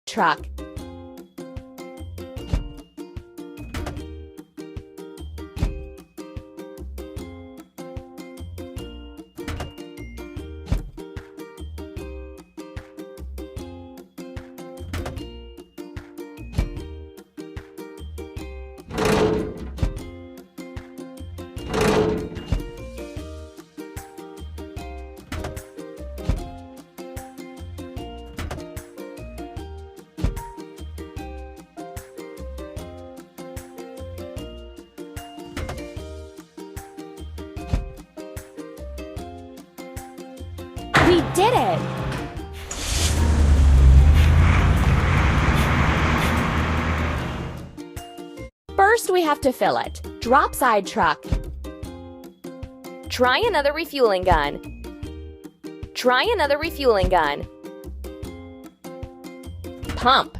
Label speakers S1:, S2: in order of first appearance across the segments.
S1: truck. We did it! First, we have to fill it. Drop side truck. Try another refueling gun. Try another refueling gun. Pump.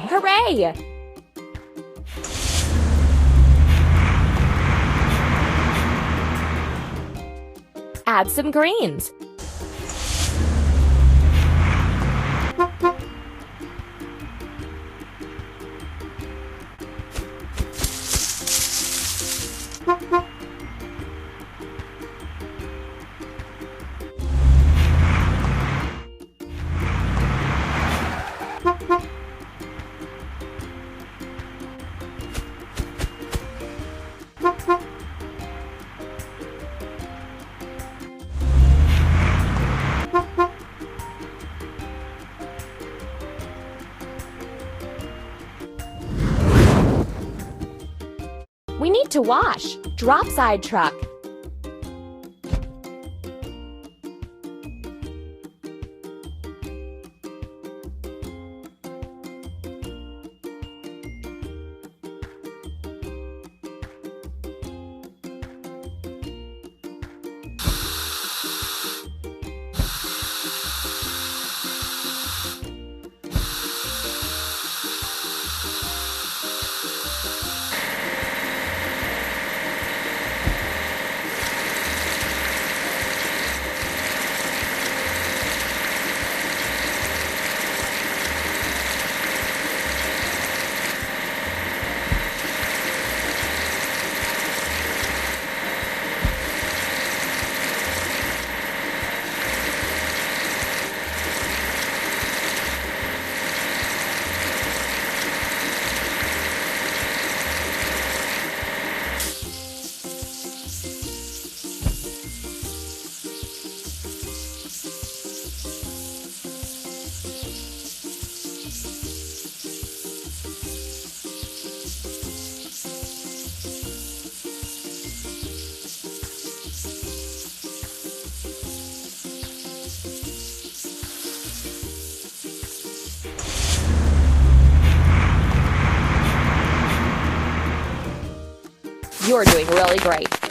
S1: Hooray! Add some greens. We need to wash. Drop side truck. You're doing really great.